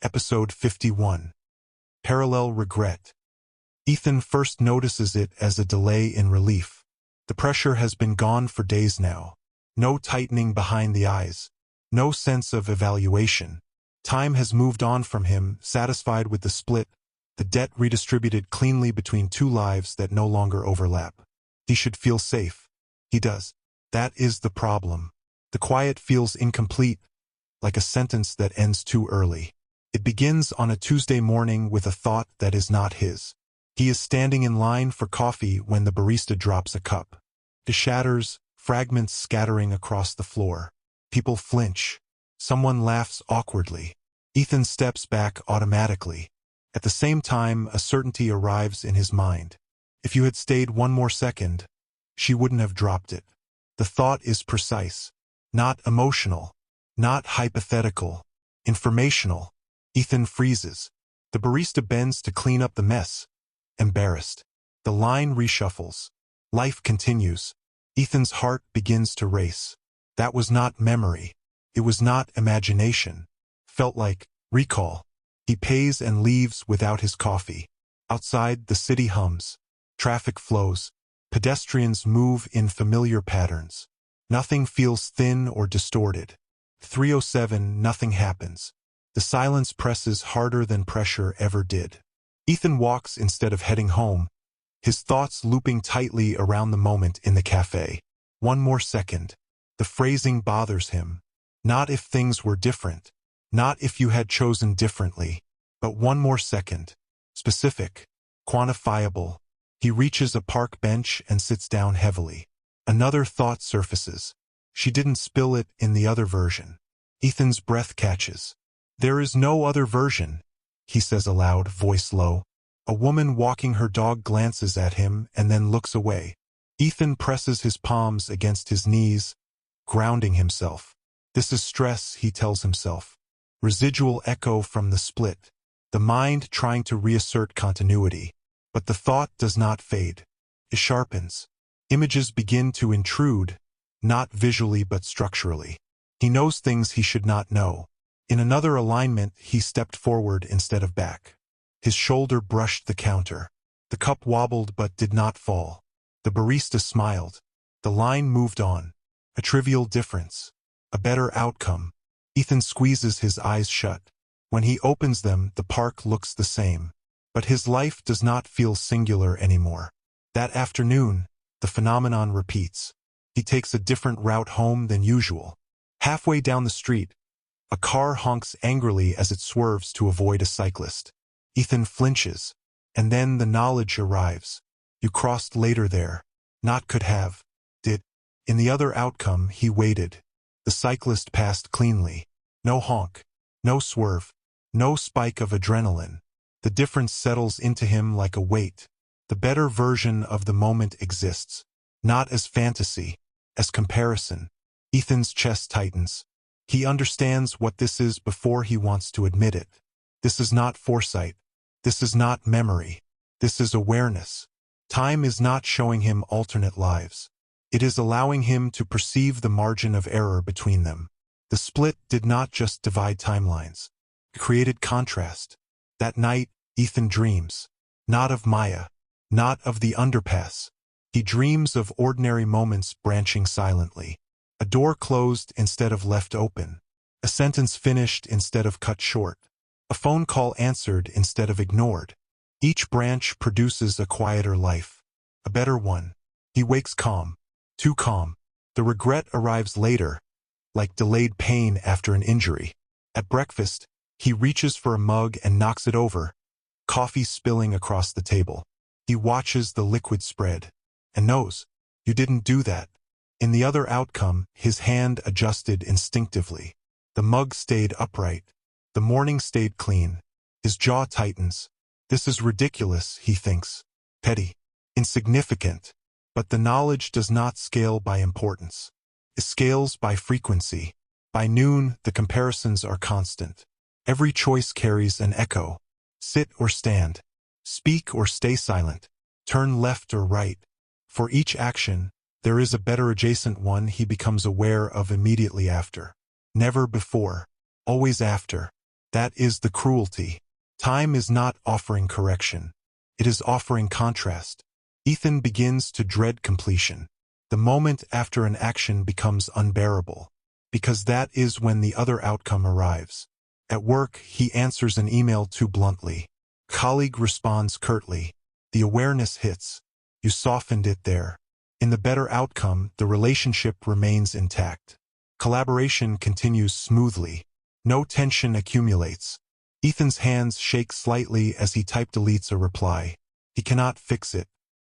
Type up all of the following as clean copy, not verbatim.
Episode 51. Parallel Regret. Ethan first notices it as a delay in relief. The pressure has been gone for days now. No tightening behind the eyes. No sense of evaluation. Time has moved on from him, satisfied with the split, the debt redistributed cleanly between two lives that no longer overlap. He should feel safe. He does. That is the problem. The quiet feels incomplete, like a sentence that ends too early. It begins on a Tuesday morning with a thought that is not his. He is standing in line for coffee when the barista drops a cup. It shatters, fragments scattering across the floor. People flinch. Someone laughs awkwardly. Ethan steps back automatically. At the same time, a certainty arrives in his mind. If you had stayed one more second, she wouldn't have dropped it. The thought is precise. Not emotional. Not hypothetical. Informational. Ethan freezes. The barista bends to clean up the mess. Embarrassed. The line reshuffles. Life continues. Ethan's heart begins to race. That was not memory. It was not imagination. Felt like recall. He pays and leaves without his coffee. Outside, the city hums. Traffic flows. Pedestrians move in familiar patterns. Nothing feels thin or distorted. 3:07, nothing happens. The silence presses harder than pressure ever did. Ethan walks instead of heading home, his thoughts looping tightly around the moment in the cafe. One more second. The phrasing bothers him. Not if things were different. Not if you had chosen differently. But one more second. Specific. Quantifiable. He reaches a park bench and sits down heavily. Another thought surfaces. She didn't spill it in the other version. Ethan's breath catches. There is no other version, he says aloud, voice low. A woman walking her dog glances at him and then looks away. Ethan presses his palms against his knees, grounding himself. This is stress, he tells himself. Residual echo from the split. The mind trying to reassert continuity. But the thought does not fade. It sharpens. Images begin to intrude, not visually but structurally. He knows things he should not know. In another alignment, he stepped forward instead of back. His shoulder brushed the counter. The cup wobbled but did not fall. The barista smiled. The line moved on. A trivial difference. A better outcome. Ethan squeezes his eyes shut. When he opens them, the park looks the same. But his life does not feel singular anymore. That afternoon, the phenomenon repeats. He takes a different route home than usual. Halfway down the street, a car honks angrily as it swerves to avoid a cyclist. Ethan flinches, and then the knowledge arrives. You crossed later there. Not could have. Did. In the other outcome, he waited. The cyclist passed cleanly. No honk. No swerve. No spike of adrenaline. The difference settles into him like a weight. The better version of the moment exists. Not as fantasy, as comparison. Ethan's chest tightens. He understands what this is before he wants to admit it. This is not foresight. This is not memory. This is awareness. Time is not showing him alternate lives. It is allowing him to perceive the margin of error between them. The split did not just divide timelines. It created contrast. That night, Ethan dreams. Not of Maya. Not of the underpass. He dreams of ordinary moments branching silently. A door closed instead of left open. A sentence finished instead of cut short. A phone call answered instead of ignored. Each branch produces a quieter life. A better one. He wakes calm. Too calm. The regret arrives later, like delayed pain after an injury. At breakfast, he reaches for a mug and knocks it over, coffee spilling across the table. He watches the liquid spread, and knows, you didn't do that. In the other outcome, his hand adjusted instinctively. The mug stayed upright. The morning stayed clean. His jaw tightens. This is ridiculous, he thinks. Petty. Insignificant. But the knowledge does not scale by importance. It scales by frequency. By noon, the comparisons are constant. Every choice carries an echo. Sit or stand. Speak or stay silent. Turn left or right. For each action, there is a better adjacent one he becomes aware of immediately after. Never before. Always after. That is the cruelty. Time is not offering correction. It is offering contrast. Ethan begins to dread completion, the moment after an action becomes unbearable, because that is when the other outcome arrives. At work, he answers an email too bluntly. Colleague responds curtly. The awareness hits. You softened it there. In the better outcome, the relationship remains intact. Collaboration continues smoothly. No tension accumulates. Ethan's hands shake slightly as he type-deletes a reply. He cannot fix it.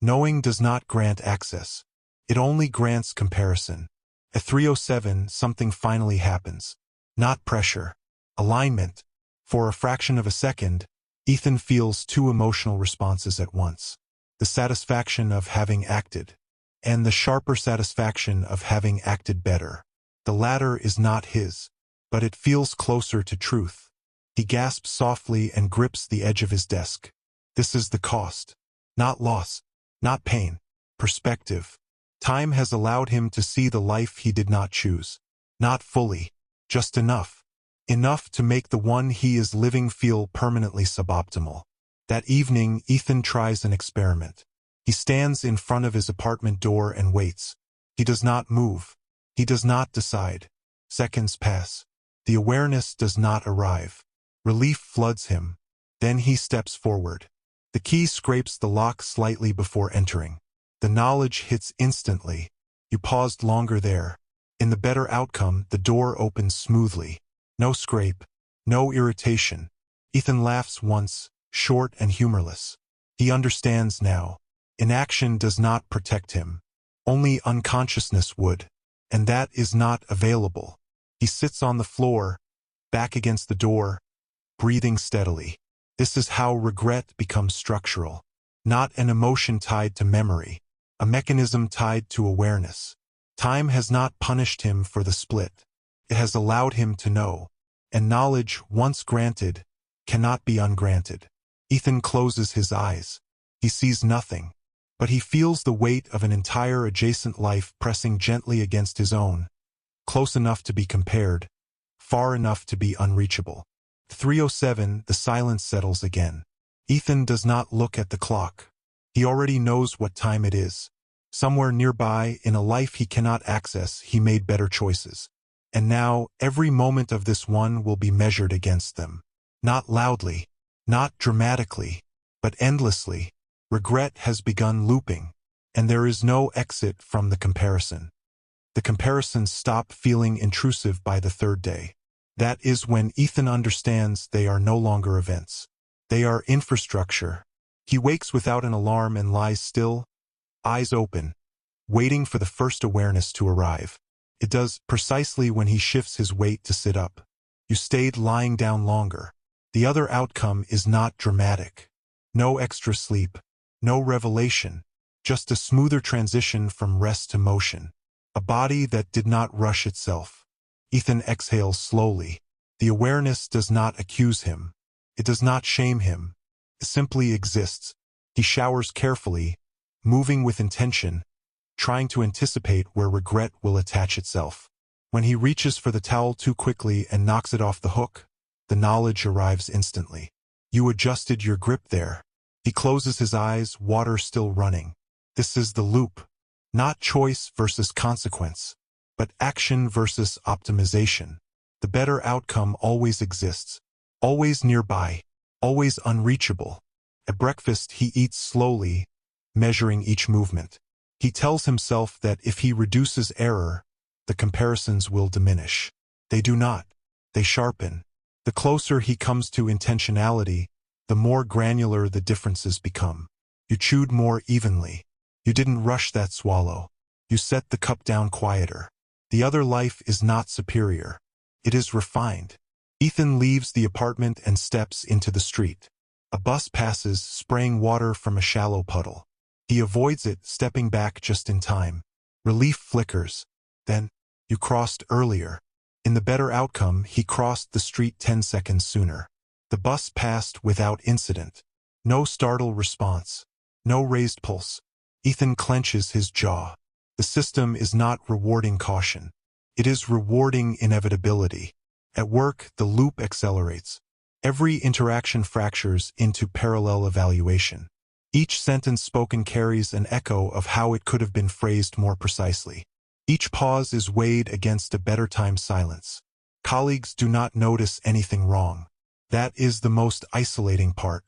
Knowing does not grant access. It only grants comparison. At 3:07, something finally happens. Not pressure. Alignment. For a fraction of a second, Ethan feels two emotional responses at once. The satisfaction of having acted, and the sharper satisfaction of having acted better. The latter is not his, but it feels closer to truth. He gasps softly and grips the edge of his desk. This is the cost. Not loss. Not pain. Perspective. Time has allowed him to see the life he did not choose. Not fully. Just enough. Enough to make the one he is living feel permanently suboptimal. That evening, Ethan tries an experiment. He stands in front of his apartment door and waits. He does not move. He does not decide. Seconds pass. The awareness does not arrive. Relief floods him. Then he steps forward. The key scrapes the lock slightly before entering. The knowledge hits instantly. You paused longer there. In the better outcome, the door opens smoothly. No scrape. No irritation. Ethan laughs once, short and humorless. He understands now. Inaction does not protect him. Only unconsciousness would. And that is not available. He sits on the floor, back against the door, breathing steadily. This is how regret becomes structural. Not an emotion tied to memory. A mechanism tied to awareness. Time has not punished him for the split. It has allowed him to know. And knowledge, once granted, cannot be ungranted. Ethan closes his eyes. He sees nothing. But he feels the weight of an entire adjacent life pressing gently against his own. Close enough to be compared. Far enough to be unreachable. 3:07, the silence settles again. Ethan does not look at the clock. He already knows what time it is. Somewhere nearby, in a life he cannot access, he made better choices. And now, every moment of this one will be measured against them. Not loudly, not dramatically, but endlessly. Regret has begun looping, and there is no exit from the comparison. The comparisons stop feeling intrusive by the third day. That is when Ethan understands they are no longer events. They are infrastructure. He wakes without an alarm and lies still, eyes open, waiting for the first awareness to arrive. It does precisely when he shifts his weight to sit up. You stayed lying down longer. The other outcome is not dramatic. No extra sleep. No revelation. Just a smoother transition from rest to motion. A body that did not rush itself. Ethan exhales slowly. The awareness does not accuse him. It does not shame him. It simply exists. He showers carefully, moving with intention, trying to anticipate where regret will attach itself. When he reaches for the towel too quickly and knocks it off the hook, the knowledge arrives instantly. You adjusted your grip there. He closes his eyes, water still running. This is the loop. Not choice versus consequence, but action versus optimization. The better outcome always exists. Always nearby. Always unreachable. At breakfast, he eats slowly, measuring each movement. He tells himself that if he reduces error, the comparisons will diminish. They do not. They sharpen. The closer he comes to intentionality, the more granular the differences become. You chewed more evenly. You didn't rush that swallow. You set the cup down quieter. The other life is not superior. It is refined. Ethan leaves the apartment and steps into the street. A bus passes, spraying water from a shallow puddle. He avoids it, stepping back just in time. Relief flickers. Then, you crossed earlier. In the better outcome, he crossed the street 10 seconds sooner. The bus passed without incident. No startled response. No raised pulse. Ethan clenches his jaw. The system is not rewarding caution. It is rewarding inevitability. At work, the loop accelerates. Every interaction fractures into parallel evaluation. Each sentence spoken carries an echo of how it could have been phrased more precisely. Each pause is weighed against a better timed silence. Colleagues do not notice anything wrong. That is the most isolating part.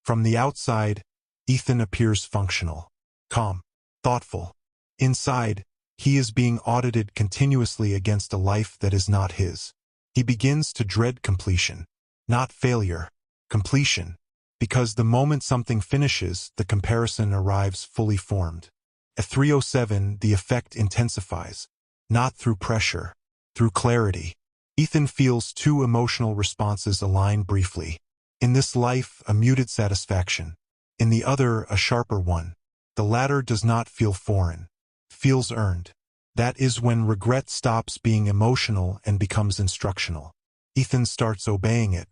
From the outside, Ethan appears functional, calm, thoughtful. Inside, he is being audited continuously against a life that is not his. He begins to dread completion. Not failure, completion. Because the moment something finishes, the comparison arrives fully formed. At 3:07, the effect intensifies. Not through pressure, through clarity. Ethan feels two emotional responses align briefly. In this life, a muted satisfaction. In the other, a sharper one. The latter does not feel foreign. Feels earned. That is when regret stops being emotional and becomes instructional. Ethan starts obeying it.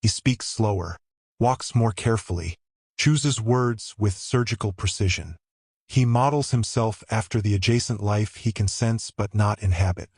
He speaks slower, walks more carefully, chooses words with surgical precision. He models himself after the adjacent life he can sense but not inhabit.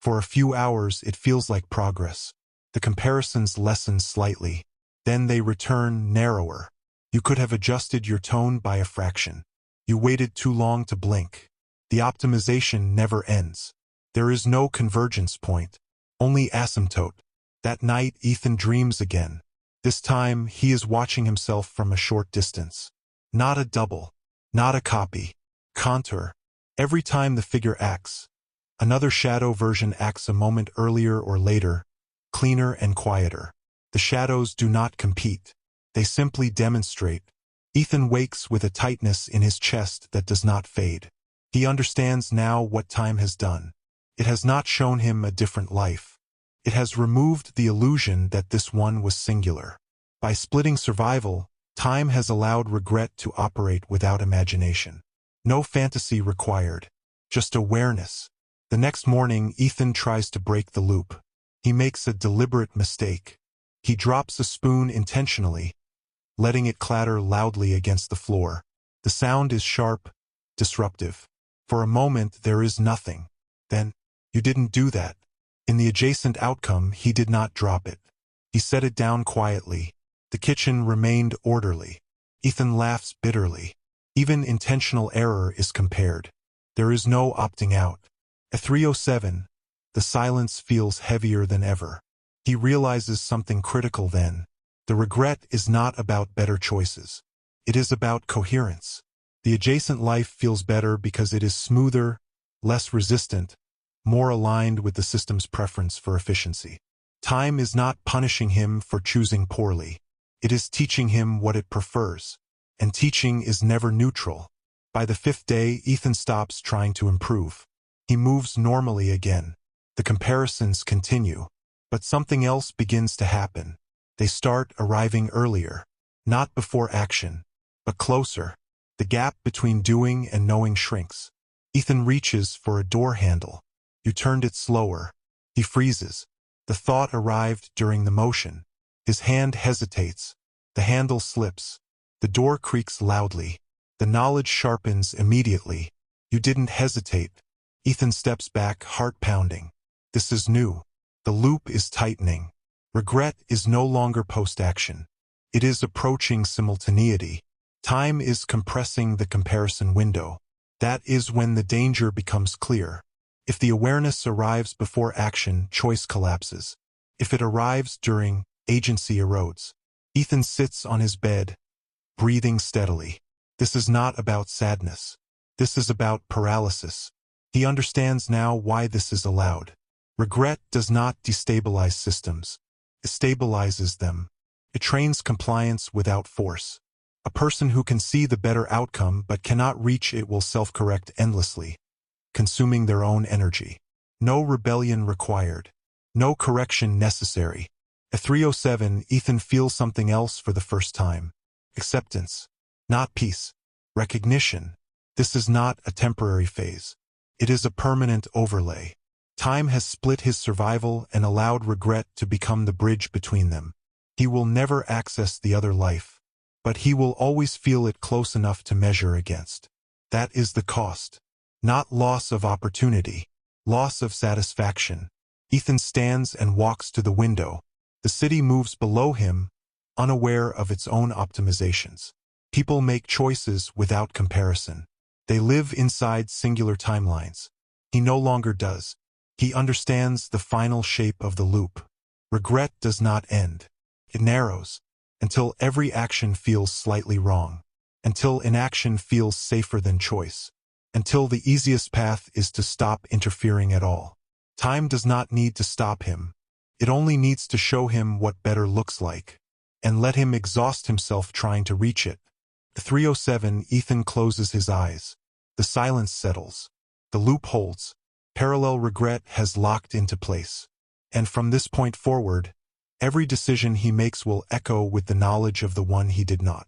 For a few hours, it feels like progress. The comparisons lessen slightly. Then they return narrower. You could have adjusted your tone by a fraction. You waited too long to blink. The optimization never ends. There is no convergence point, only asymptote. That night, Ethan dreams again. This time, he is watching himself from a short distance. Not a double, not a copy. Contour. Every time the figure acts, another shadow version acts a moment earlier or later, cleaner and quieter. The shadows do not compete. They simply demonstrate. Ethan wakes with a tightness in his chest that does not fade. He understands now what time has done. It has not shown him a different life. It has removed the illusion that this one was singular. By splitting survival, time has allowed regret to operate without imagination. No fantasy required, just awareness. The next morning, Ethan tries to break the loop. He makes a deliberate mistake. He drops a spoon intentionally, letting it clatter loudly against the floor. The sound is sharp, disruptive. For a moment, there is nothing. Then, you didn't do that. In the adjacent outcome, he did not drop it. He set it down quietly. The kitchen remained orderly. Ethan laughs bitterly. Even intentional error is compared. There is no opting out. At 3:07, the silence feels heavier than ever. He realizes something critical then. The regret is not about better choices. It is about coherence. The adjacent life feels better because it is smoother, less resistant, more aligned with the system's preference for efficiency. Time is not punishing him for choosing poorly. It is teaching him what it prefers. And teaching is never neutral. By the 5th day, Ethan stops trying to improve. He moves normally again. The comparisons continue. But something else begins to happen. They start arriving earlier. Not before action, but closer. The gap between doing and knowing shrinks. Ethan reaches for a door handle. You turned it slower. He freezes. The thought arrived during the motion. His hand hesitates. The handle slips. The door creaks loudly. The knowledge sharpens immediately. You didn't hesitate. Ethan steps back, heart pounding. This is new. The loop is tightening. Regret is no longer post-action. It is approaching simultaneity. Time is compressing the comparison window. That is when the danger becomes clear. If the awareness arrives before action, choice collapses. If it arrives during, agency erodes. Ethan sits on his bed, breathing steadily. This is not about sadness. This is about paralysis. He understands now why this is allowed. Regret does not destabilize systems. It stabilizes them. It trains compliance without force. A person who can see the better outcome but cannot reach it will self-correct endlessly, consuming their own energy. No rebellion required. No correction necessary. At 3:07, Ethan feels something else for the first time. Acceptance. Not peace. Recognition. This is not a temporary phase. It is a permanent overlay. Time has split his survival and allowed regret to become the bridge between them. He will never access the other life, but he will always feel it close enough to measure against. That is the cost. Not loss of opportunity, loss of satisfaction. Ethan stands and walks to the window. The city moves below him, unaware of its own optimizations. People make choices without comparison. They live inside singular timelines. He no longer does. He understands the final shape of the loop. Regret does not end. It narrows, until every action feels slightly wrong, until inaction feels safer than choice, until the easiest path is to stop interfering at all. Time does not need to stop him. It only needs to show him what better looks like, and let him exhaust himself trying to reach it. At 3:07, Ethan closes his eyes. The silence settles. The loop holds. Parallel regret has locked into place. And from this point forward, every decision he makes will echo with the knowledge of the one he did not.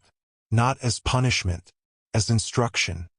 Not as punishment, as instruction.